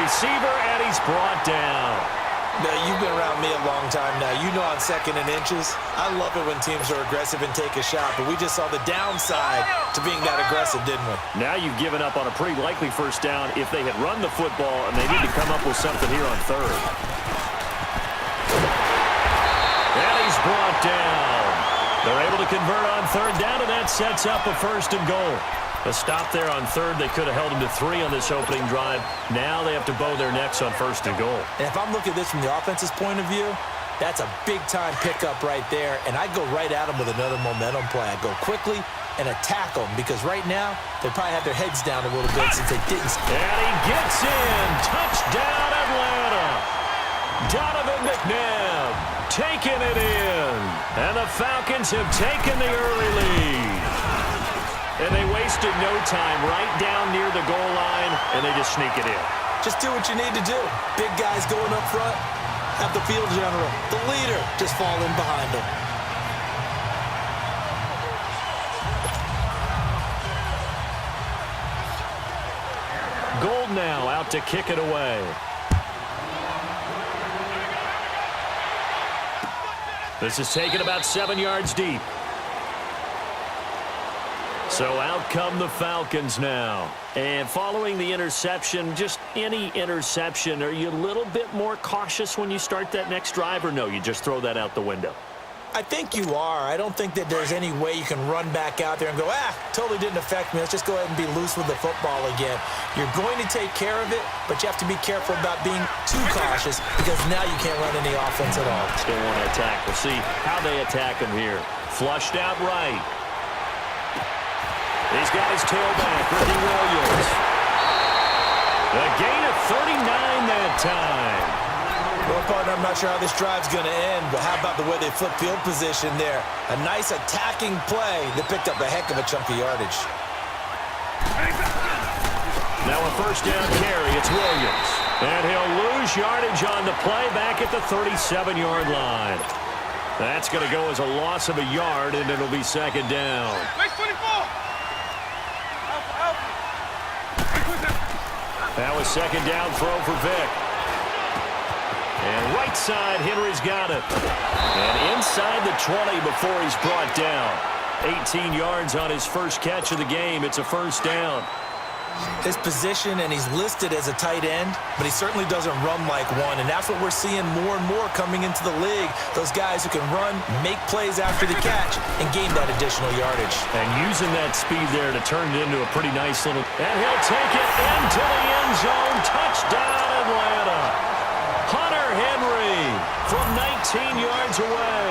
receiver, and he's brought down. Now, you've been around me a long time now. You know on 2nd and inches, I love it when teams are aggressive and take a shot, but we just saw the downside to being that aggressive, didn't we? Now you've given up on a pretty likely first down if they had run the football, and they need to come up with something here on 3rd. And he's brought down. They're able to convert on 3rd down, and that sets up a 1st and goal. A stop there on 3rd. They could have held him to 3 on this opening drive. Now they have to bow their necks on 1st and goal. And if I'm looking at this from the offense's point of view, that's a big-time pickup right there, and I'd go right at him with another momentum play. I'd go quickly and attack them, because right now they probably have their heads down a little bit since they didn't. And he gets in. Touchdown, Atlanta. Donovan McNabb taking it in. And the Falcons have taken the early lead. And they wasted no time right down near the goal line, and they just sneak it in. Just do what you need to do. Big guys going up front, have the field general, the leader, just fall in behind them. Gold now out to kick it away. This is taken about 7 yards deep. So out come the Falcons now. And following the interception, just any interception, are you a little bit more cautious when you start that next drive, or no, you just throw that out the window? I think you are. I don't think that there's any way you can run back out there and go, totally didn't affect me. Let's just go ahead and be loose with the football again. You're going to take care of it, but you have to be careful about being too cautious, because now you can't run any offense at all. Still want to attack. We'll see how they attack him here. Flushed out right. He's got his tailback, Ricky Williams. A gain of 39 that time. Well, partner, I'm not sure how this drive's going to end, but how about the way they flip field position there? A nice attacking play that picked up a heck of a chunk of yardage. Now a 1st down carry. It's Williams. And he'll lose yardage on the play back at the 37-yard line. That's going to go as a loss of a yard, and it'll be 2nd down. That was 2nd down throw for Vick. And right side, Henry's got it. And inside the 20 before he's brought down. 18 yards on his first catch of the game. It's a 1st down. His position, and he's listed as a tight end, but he certainly doesn't run like one, and that's what we're seeing more and more coming into the league. Those guys who can run, make plays after the catch, and gain that additional yardage. And using that speed there to turn it into a pretty nice little... And he'll take it into the end zone. Touchdown, Atlanta. Hunter Henry from 19 yards away.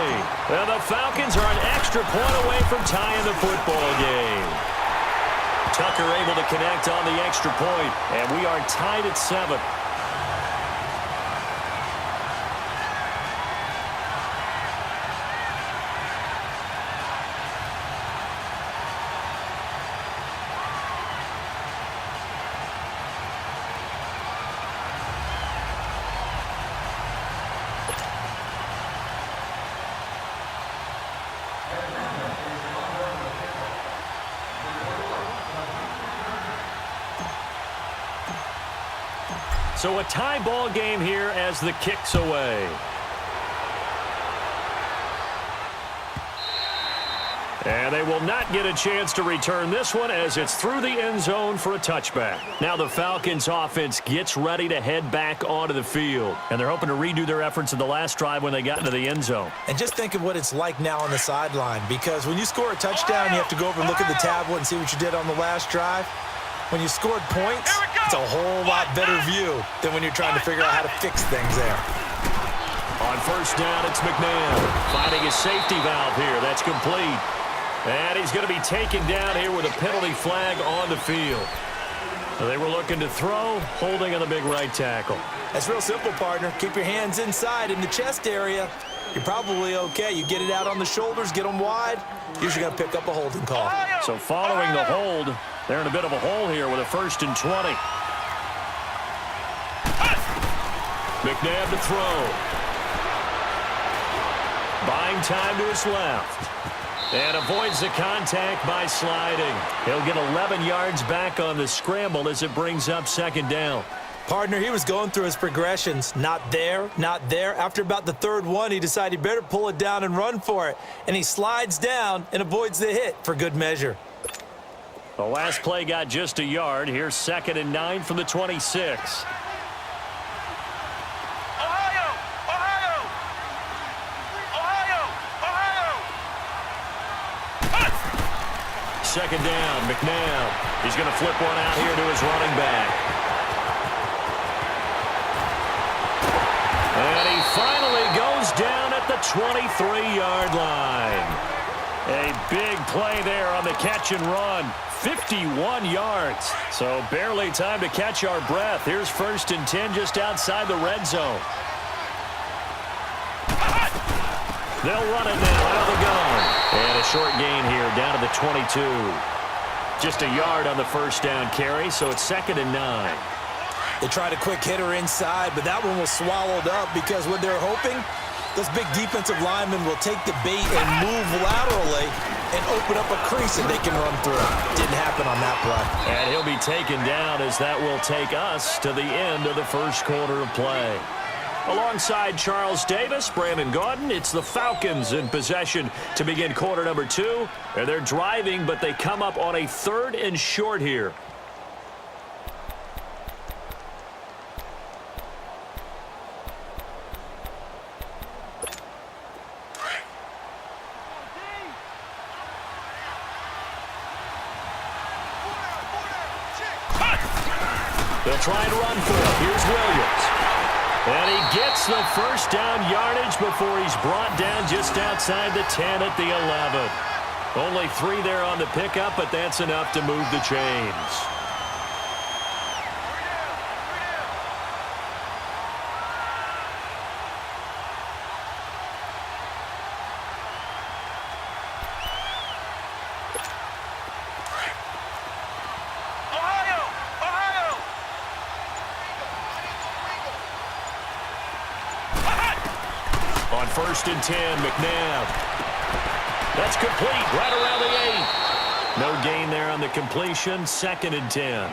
And the Falcons are an extra point away from tying the football game. Tucker able to connect on the extra point, and we are tied at 7. So a tie ball game here as the kick's away. And they will not get a chance to return this one as it's through the end zone for a touchback. Now the Falcons offense gets ready to head back onto the field. And they're hoping to redo their efforts in the last drive when they got into the end zone. And just think of what it's like now on the sideline, because when you score a touchdown, you have to go over and look at the tablet and see what you did on the last drive. When you scored points, it's a whole lot better view than when you're trying to figure out how to fix things there. On 1st down, it's McNabb finding his safety valve here. That's complete. And he's going to be taken down here with a penalty flag on the field. They were looking to throw, holding on the big right tackle. That's real simple, partner. Keep your hands inside in the chest area. You're probably okay. You get it out on the shoulders, get them wide. Usually going to pick up a holding call. So following the hold, they're in a bit of a hole here with a 1st and 20. McNabb to throw. Buying time to his left. And avoids the contact by sliding. He'll get 11 yards back on the scramble as it brings up 2nd down. Partner, he was going through his progressions. Not there, not there. After about the third one, he decided he better pull it down and run for it. And he slides down and avoids the hit for good measure. The last play got just a yard. Here's 2nd and 9 from the 26. Second down, McNabb. He's going to flip one out here to his running back. And he finally goes down at the 23-yard line. A big play there on the catch and run. 51 yards. So barely time to catch our breath. Here's 1st and 10 just outside the red zone. They'll run it now out of the gun. And a short gain here down to the 22. Just a yard on the first down carry, so it's 2nd and 9. They tried a quick hitter inside, but that one was swallowed up because what they're hoping, those big defensive linemen will take the bait and move laterally and open up a crease that they can run through. Didn't happen on that play. And he'll be taken down as that will take us to the end of the first quarter of play. Alongside Charles Davis, Brandon Gaudin, it's the Falcons in possession to begin quarter number 2. And they're driving, but they come up on a 3rd and short here. They'll try and run for it. Here's Williams. And he gets the first down yardage before he's brought down just outside the 10 at the 11. Only 3 there on the pickup, but that's enough to move the chains. On 1st and 10, McNabb. That's complete right around the 8. No gain there on the completion. 2nd and 10.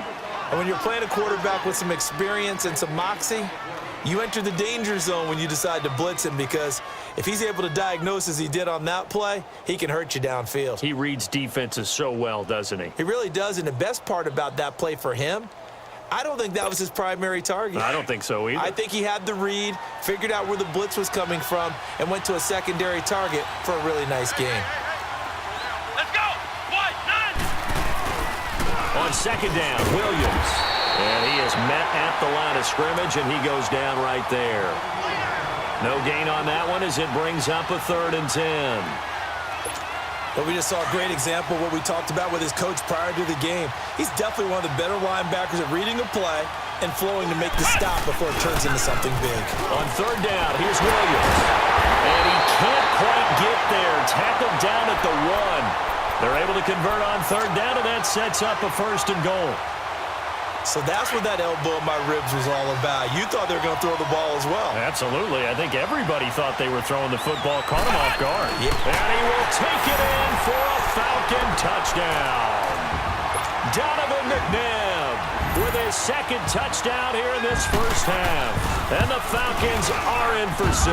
And when you're playing a quarterback with some experience and some moxie, you enter the danger zone when you decide to blitz him, because if he's able to diagnose as he did on that play, he can hurt you downfield. He reads defenses so well, doesn't he? He really does, and the best part about that play for him, I don't think that was his primary target. I don't think so either. I think he had the read, figured out where the blitz was coming from, and went to a secondary target for a really nice game. Let's go! 1-9! On 2nd down, Williams. And he is met at the line of scrimmage, and he goes down right there. No gain on that one as it brings up a 3rd and 10. But we just saw a great example of what we talked about with his coach prior to the game. He's definitely one of the better linebackers at reading a play and flowing to make the stop before it turns into something big. On 3rd down, here's Williams. And he can't quite get there. Tackled down at the 1. They're able to convert on 3rd down, and that sets up a 1st and goal. So that's what that elbow in my ribs was all about. You thought they were going to throw the ball as well. Absolutely. I think everybody thought they were throwing the football, caught him off guard. Yeah. And he will take it in for a Falcon touchdown. Donovan McNabb with his 2nd touchdown here in this first half. And the Falcons are in for 6.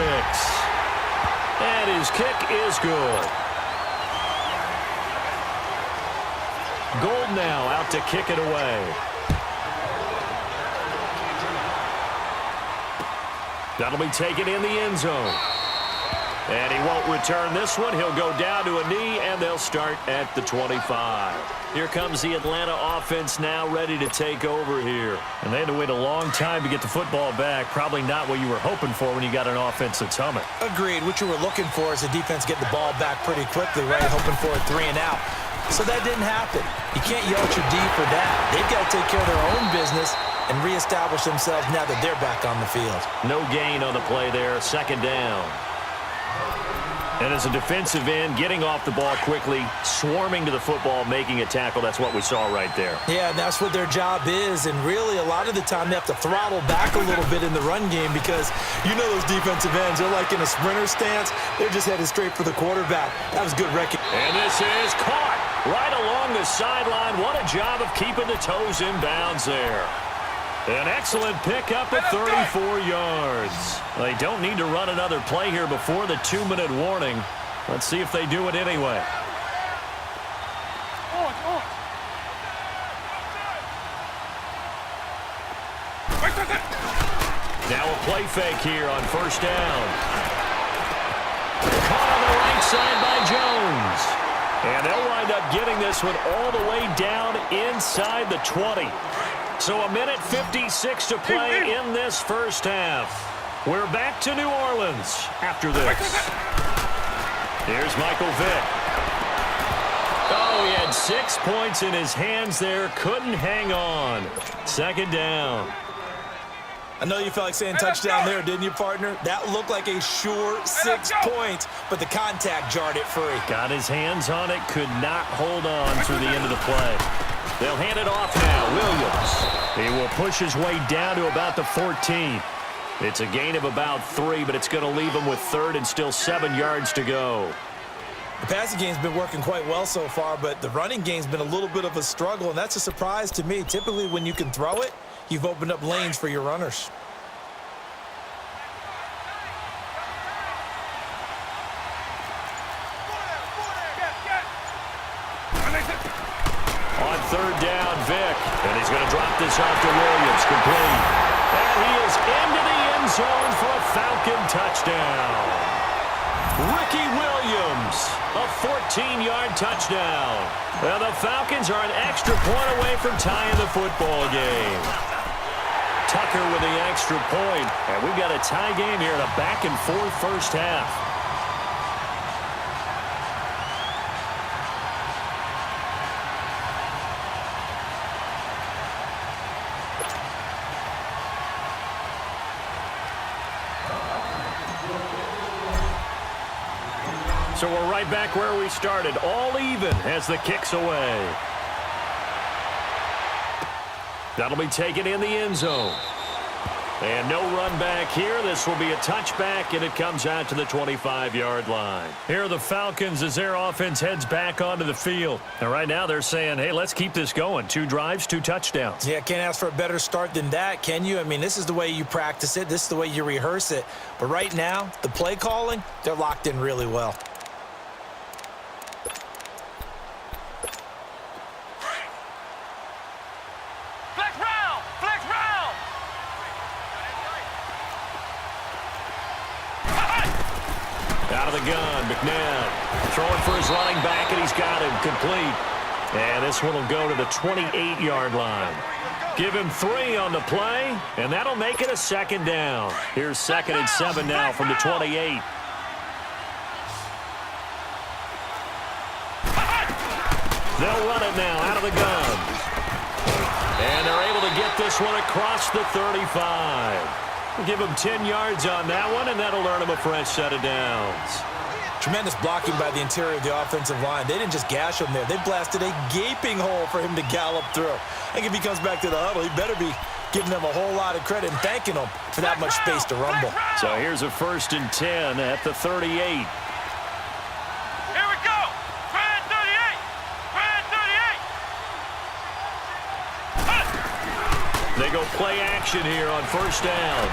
And his kick is good. Gold now out to kick it away. That'll be taken in the end zone. And he won't return this one. He'll go down to a knee, and they'll start at the 25. Here comes the Atlanta offense now ready to take over here. And they had to wait a long time to get the football back. Probably not what you were hoping for when you got an offense that's humming. Agreed. What you were looking for is the defense get the ball back pretty quickly, right? Hoping for a 3 and out. So that didn't happen. You can't yell at your D for that. They've got to take care of their own business and reestablish themselves now that they're back on the field. No gain on the play there. 2nd down. And as a defensive end, getting off the ball quickly, swarming to the football, making a tackle. That's what we saw right there. Yeah, and that's what their job is. And really, a lot of the time, they have to throttle back a little bit in the run game because you know those defensive ends, they're like in a sprinter stance. They're just headed straight for the quarterback. That was good recognition. And this is caught right along the sideline. What a job of keeping the toes in bounds there. An excellent pickup at 34 yards. They don't need to run another play here before the 2-minute warning. Let's see if they do it anyway. Now a play fake here on first down. Caught on the right side by Jones. And they'll wind up getting this one all the way down inside the 20. So a minute 56 to play in this first half. We're back to New Orleans after this. Here's Michael Vick. Oh, he had 6 points in his hands there. Couldn't hang on. Second down. I know you felt like saying touchdown there, didn't you, partner? That looked like a sure 6 points, but the contact jarred it free. Got his hands on it, could not hold on through the end of the play. They'll hand it off now. Williams. He will push his way down to about the 14. It's a gain of about 3, but it's going to leave him with third and still 7 yards to go. The passing game's been working quite well so far, but the running game's been a little bit of a struggle, and that's a surprise to me. Typically, when you can throw it, you've opened up lanes for your runners. On third down, Vick. And he's going to drop this off to Williams. Complete. And he is into the end zone for a Falcon touchdown. Ricky Williams, a 14-yard touchdown. Well, the Falcons are an extra point away from tying the football game. Tucker with the extra point. And we've got a tie game here in a back-and-forth first half. So we're right back where we started, all even as the kick's away. That'll be taken in the end zone. And no run back here. This will be a touchback, and it comes out to the 25-yard line. Here are the Falcons as their offense heads back onto the field. And right now they're saying, hey, let's keep this going. 2 drives, 2 touchdowns. Yeah, can't ask for a better start than that, can you? I mean, this is the way you practice it. This is the way you rehearse it. But right now, the play calling, they're locked in really well. Out of the gun, McNabb throwing for his running back, and he's got him complete. And this one will go to the 28-yard line. Give him 3 on the play, and that'll make it a second down. Here's 2nd and 7 now from the 28. They'll run it now out of the gun. And they're able to get this one across the 35. We'll give him 10 yards on that one, and that'll earn him a fresh set of downs. Tremendous blocking by the interior of the offensive line. They didn't just gash him there. They blasted a gaping hole for him to gallop through. I think if he comes back to the huddle, he better be giving them a whole lot of credit and thanking them for that much space to rumble. So here's a 1st and 10 at the 38. They go play action here on first down.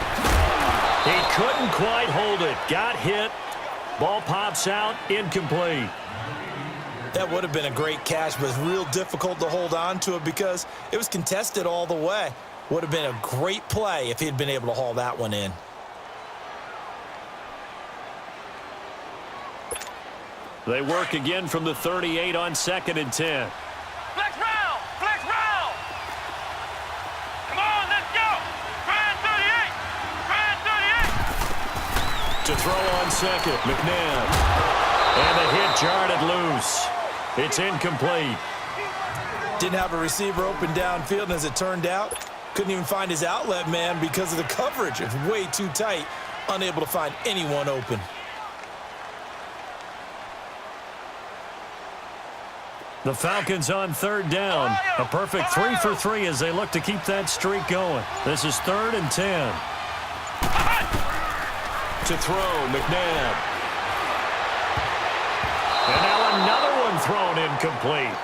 He couldn't quite hold it. Got hit. Ball pops out. Incomplete. That would have been a great catch, but it's real difficult to hold on to it because it was contested all the way. Would have been a great play if he'd been able to haul that one in. They work again from the 38 on 2nd and 10. Flex round! Flex round! Come on, let's go! Try 38! Try 38! To throw on 2nd, McNabb. And the hit jarred it loose. It's incomplete. Didn't have a receiver open downfield, and as it turned out, couldn't even find his outlet man because of the coverage. It's way too tight, unable to find anyone open. The Falcons on 3rd down. A perfect 3 for 3 as they look to keep that streak going. This is 3rd and 10. To throw, McNabb. And now another one thrown incomplete.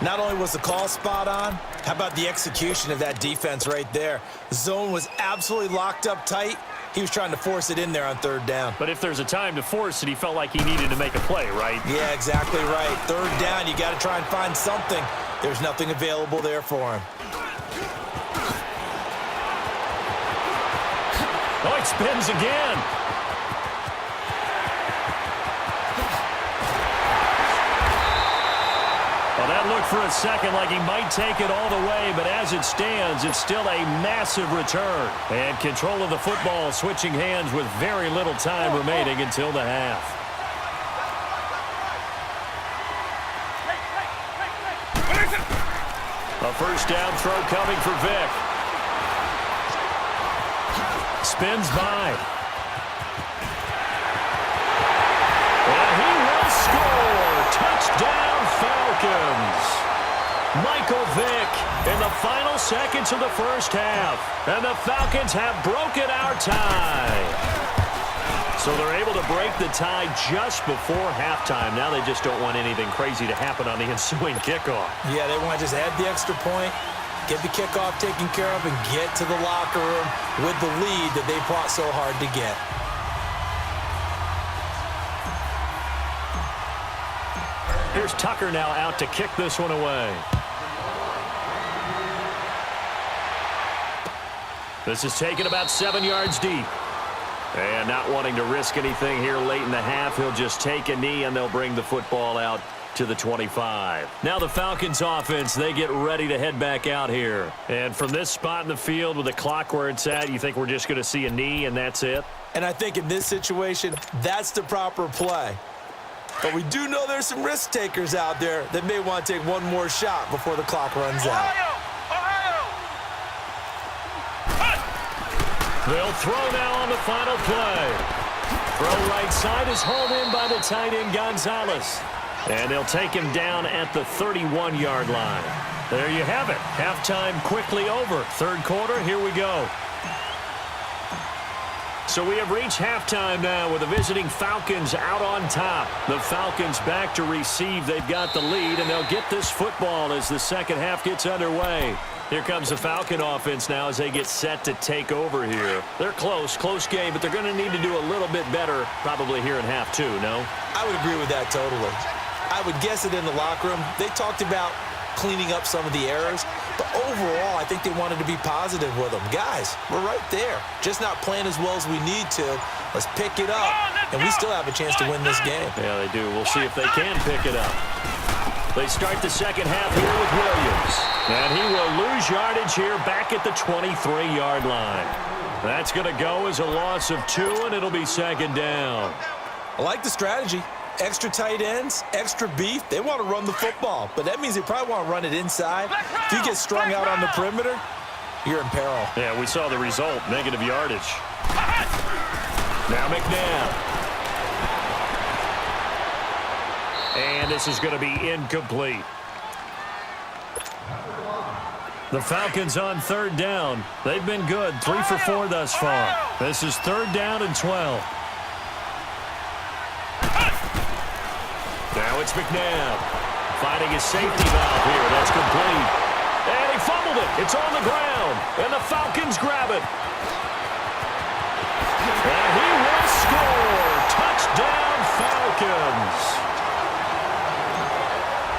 Not only was the call spot on, how about the execution of that defense right there? The zone was absolutely locked up tight. He was trying to force it in there on third down. But if there's a time to force it, he felt like he needed to make a play, right? Yeah, exactly right. Third down, you got to try and find something. There's nothing available there for him. Oh, it spins again. Well, that looked for a second like he might take it all the way, but as it stands, it's still a massive return. And control of the football switching hands with very little time remaining until the half. A first down throw coming for Vic. Spins by. And he will score. Touchdown Falcons. Michael Vick in the final seconds of the first half. And the Falcons have broken our tie. So they're able to break the tie just before halftime. Now they just don't want anything crazy to happen on the ensuing kickoff. Yeah, they want to just add the extra point, get the kickoff taken care of, and get to the locker room with the lead that they fought so hard to get. Here's Tucker now out to kick this one away. This is taken about 7 yards deep. And not wanting to risk anything here late in the half, he'll just take a knee and they'll bring the football out to the 25. Now the Falcons offense, they get ready to head back out here. And from this spot in the field with the clock where it's at, you think we're just going to see a knee and that's it? And I think in this situation, that's the proper play. But we do know there's some risk takers out there that may want to take one more shot before the clock runs out. They'll throw now on the final play. Throw right side is hauled in by the tight end Gonzalez. And they'll take him down at the 31-yard line. There you have it. Halftime quickly over. Third quarter, here we go. So we have reached halftime now with the visiting Falcons out on top. The Falcons back to receive. They've got the lead, and they'll get this football as the second half gets underway. Here comes the Falcon offense now as they get set to take over here. They're close game, but they're going to need to do a little bit better probably here in half two, no? I would agree with that totally. I would guess it in the locker room. They talked about cleaning up some of the errors, but overall, I think they wanted to be positive with them. Guys, we're right there. Just not playing as well as we need to. Let's pick it up, and we still have a chance to win this game. Yeah, they do. We'll see if they can pick it up. They start the second half here with Williams. And he will lose yardage here back at the 23-yard line. That's going to go as a loss of 2, and it'll be second down. I like the strategy. Extra tight ends, extra beef. They want to run the football, but that means they probably want to run it inside. If you get strung out on the perimeter, you're in peril. Yeah, we saw the result, negative yardage. Now McNabb. And this is going to be incomplete. The Falcons on third down. They've been good, 3 for 4 thus far. This is third down and 12. Now it's McNabb finding his safety valve here. That's complete. And he fumbled it. It's on the ground. And the Falcons grab it. And he will score. Touchdown Falcons.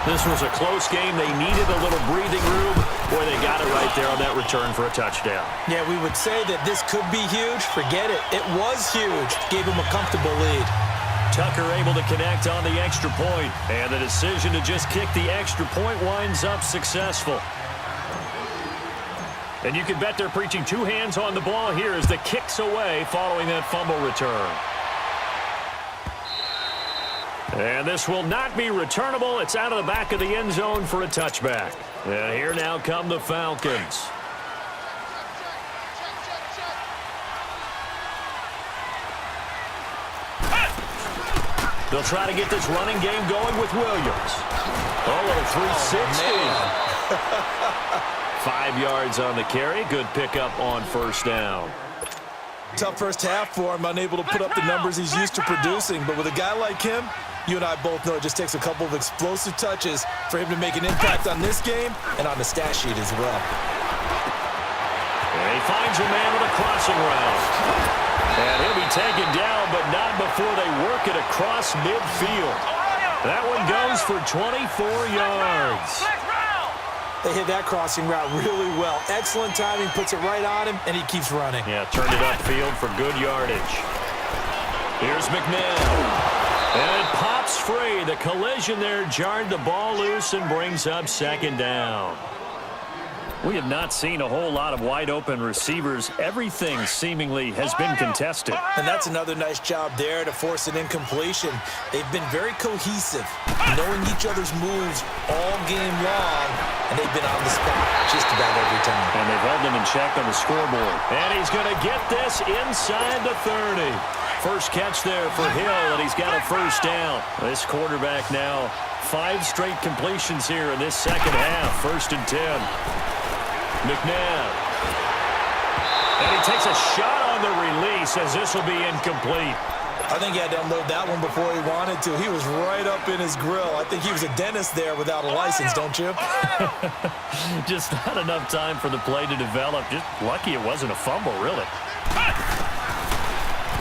This was a close game. They needed a little breathing room. Boy, they got it right there on that return for a touchdown. Yeah, we would say that this could be huge. Forget it. It was huge. Gave him a comfortable lead. Tucker able to connect on the extra point. And the decision to just kick the extra point winds up successful. And you can bet they're preaching 2 hands on the ball here as the kick's away following that fumble return. And this will not be returnable. It's out of the back of the end zone for a touchback. And here now come the Falcons. They'll try to get this running game going with Williams. Oh, a 360. 5 yards on the carry. Good pickup on first down. Tough first half for him, unable to put up the numbers he's used to producing. But with a guy like him, You and I both know it just takes a couple of explosive touches for him to make an impact on this game and on the stat sheet as well. And he finds a man with a crossing route. And he'll be taken down, but not before they work it across midfield. That one goes for 24 yards. They hit that crossing route really well. Excellent timing, puts it right on him, and he keeps running. Yeah, turned it upfield for good yardage. Here's McNabb. And it pops free. The collision there jarred the ball loose and brings up second down. We have not seen a whole lot of wide-open receivers. Everything seemingly has been contested. And that's another nice job there to force an incompletion. They've been very cohesive, knowing each other's moves all game long, and they've been on the spot just about every time. And they've held them in check on the scoreboard. And he's going to get this inside the 30. First catch there for Hill, and he's got a first down. This quarterback now 5 straight completions here in this second half. 1st and 10. McNabb. And he takes a shot on the release as this will be incomplete. I think he had to unload that one before he wanted to. He was right up in his grill. I think he was a dentist there without a license, don't you? Just not enough time for the play to develop. Just lucky it wasn't a fumble, really.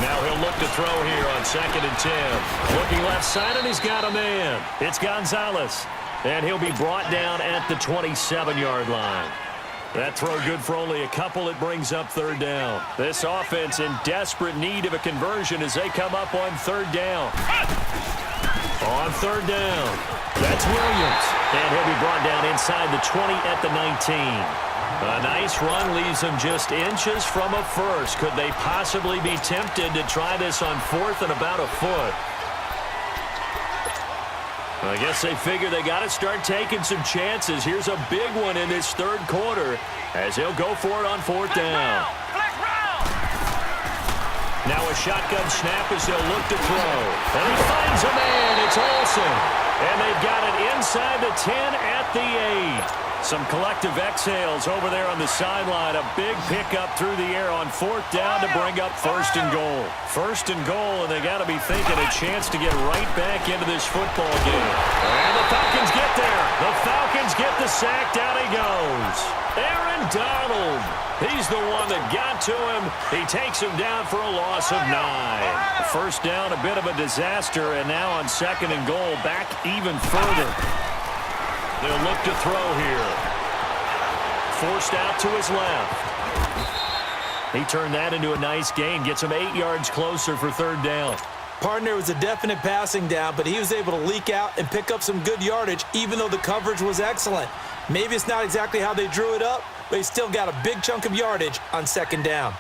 Now he'll look to throw here on 2nd and 10. Looking left side, and he's got a man. It's Gonzalez. And he'll be brought down at the 27-yard line. That throw good for only a couple. It brings up 3rd down. This offense in desperate need of a conversion as they come up on 3rd down. On 3rd down, that's Williams. And he'll be brought down inside the 20 at the 19. A nice run leaves them just inches from a first. Could they possibly be tempted to try this on 4th and about a foot? I guess they figure they got to start taking some chances. Here's a big one in this 3rd quarter as he'll go for it on 4th down. Now a shotgun snap as they'll look to throw. And he finds a man. It's Olsen. And they've got it inside the 10 at the 8. Some collective exhales over there on the sideline. A big pickup through the air on 4th down to bring up 1st and goal. 1st and goal, and they got to be thinking a chance to get right back into this football game. And the Falcons get there. The Falcons get the sack. Down he goes. Aaron Donald. He's the one that got to him. He takes him down for a loss of 9. 1st down, a bit of a disaster, and now on 2nd and goal, back even further. They'll look to throw here. Forced out to his left. He turned that into a nice gain. Gets him 8 yards closer for 3rd down. Partner was a definite passing down, but he was able to leak out and pick up some good yardage, even though the coverage was excellent. Maybe it's not exactly how they drew it up, but he still got a big chunk of yardage on 2nd down.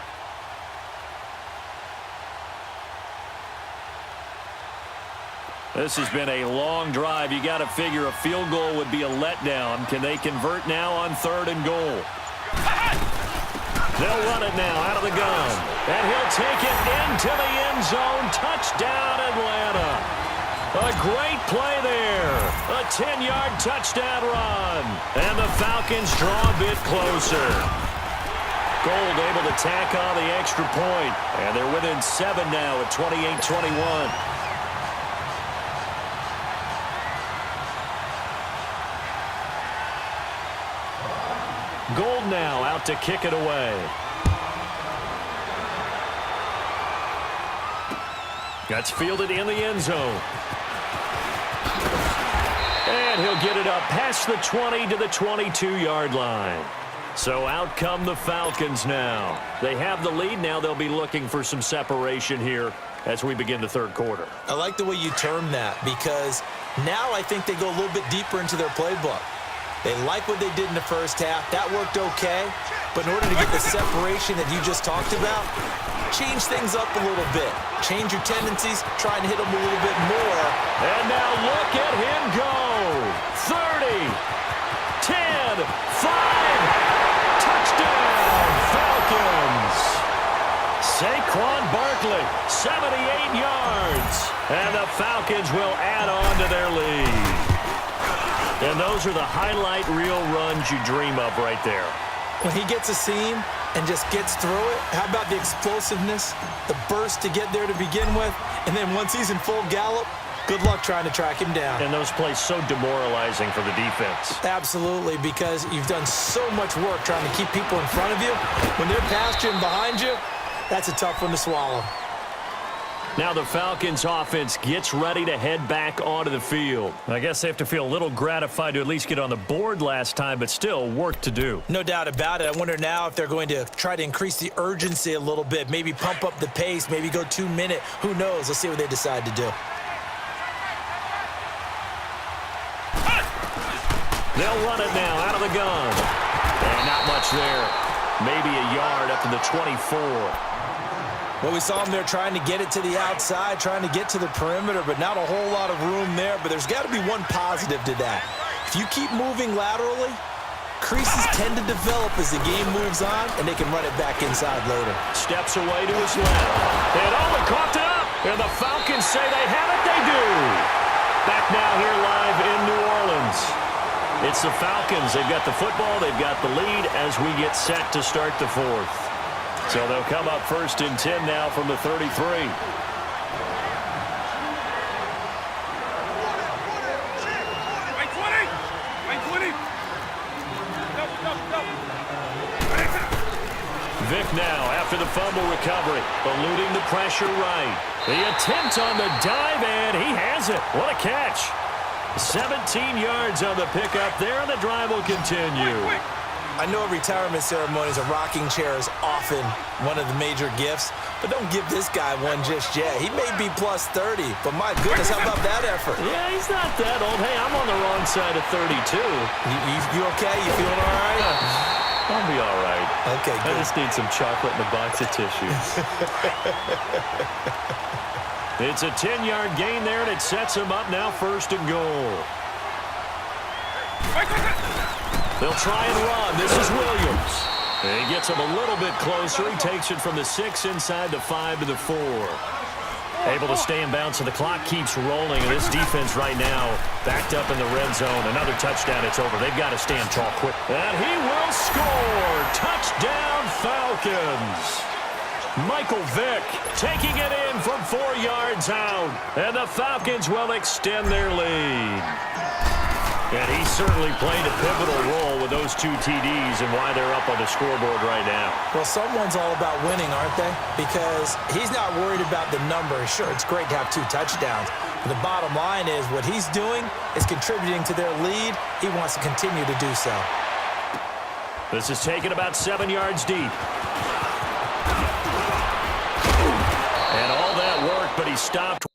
This has been a long drive. You got to figure a field goal would be a letdown. Can they convert now on 3rd and goal? They'll run it now out of the gun. And he'll take it into the end zone. Touchdown, Atlanta. A great play there. A 10-yard touchdown run. And the Falcons draw a bit closer. Gold able to tack on the extra point. And they're within 7 now at 28-21. Gold now out to kick it away. That's fielded in the end zone. And he'll get it up past the 20 to the 22-yard line. So out come the Falcons now. They have the lead. Now they'll be looking for some separation here as we begin the 3rd quarter. I like the way you termed that because now I think they go a little bit deeper into their playbook. They like what they did in the 1st half. That worked okay. But in order to get the separation that you just talked about, change things up a little bit. Change your tendencies. Try and hit them a little bit more. And now look at him go. 30, 10, 5. Touchdown, Falcons. Saquon Barkley, 78 yards. And the Falcons will add on to their lead. And those are the highlight reel runs you dream of right there. When he gets a seam and just gets through it, how about the explosiveness, the burst to get there to begin with, and then once he's in full gallop, Good luck trying to track him down. And those plays so demoralizing for the defense. Absolutely, because you've done so much work trying to keep people in front of you. When they're past you and behind you, that's a tough one to swallow. Now the Falcons offense gets ready to head back onto the field. I guess they have to feel a little gratified to at least get on the board last time, but still work to do. No doubt about it. I wonder now if they're going to try to increase the urgency a little bit, maybe pump up the pace, maybe go 2-minute. Who knows? Let's see what they decide to do. They'll run it now out of the gun. And not much there. Maybe a yard up to the 24. Well, we saw him there trying to get it to the outside, trying to get to the perimeter, but not a whole lot of room there. But there's got to be one positive to that. If you keep moving laterally, creases tend to develop as the game moves on, and they can run it back inside later. Steps away to his left. And they coughed it up. And the Falcons say they have it. They do. Back now here live in New Orleans. It's the Falcons. They've got the football. They've got the lead as we get set to start the fourth. So they'll come up 1st and 10 now from the 33. Vic now after the fumble recovery, eluding the pressure right. The attempt on the dive, and he has it. What a catch. 17 yards on the pickup there, and the drive will continue. I know retirement ceremonies, a rocking chair is often one of the major gifts, but don't give this guy one just yet. He may be plus 30, but my goodness, how about that effort? Yeah, he's not that old. Hey, I'm on the wrong side of 32. You okay? You feeling all right? I'll be all right. Okay, good. I just need some chocolate and a box of tissues. It's a 10-yard gain there, and it sets him up now 1st and goal. They'll try and run. This is Williams. And he gets him a little bit closer. He takes it from the 6 inside the 5 to the 4. Able to stay in bounds, so the clock keeps rolling. And this defense right now backed up in the red zone. Another touchdown, it's over. They've got to stand tall quick. And he will score. Touchdown, Falcons. Michael Vick taking it in from 4 yards out. And the Falcons will extend their lead. And he certainly played a pivotal role with those 2 TDs and why they're up on the scoreboard right now. Well, someone's all about winning, aren't they? Because he's not worried about the numbers. Sure, it's great to have 2 touchdowns. But the bottom line is what he's doing is contributing to their lead. He wants to continue to do so. This is taken about 7 yards deep. And all that work, but he stopped.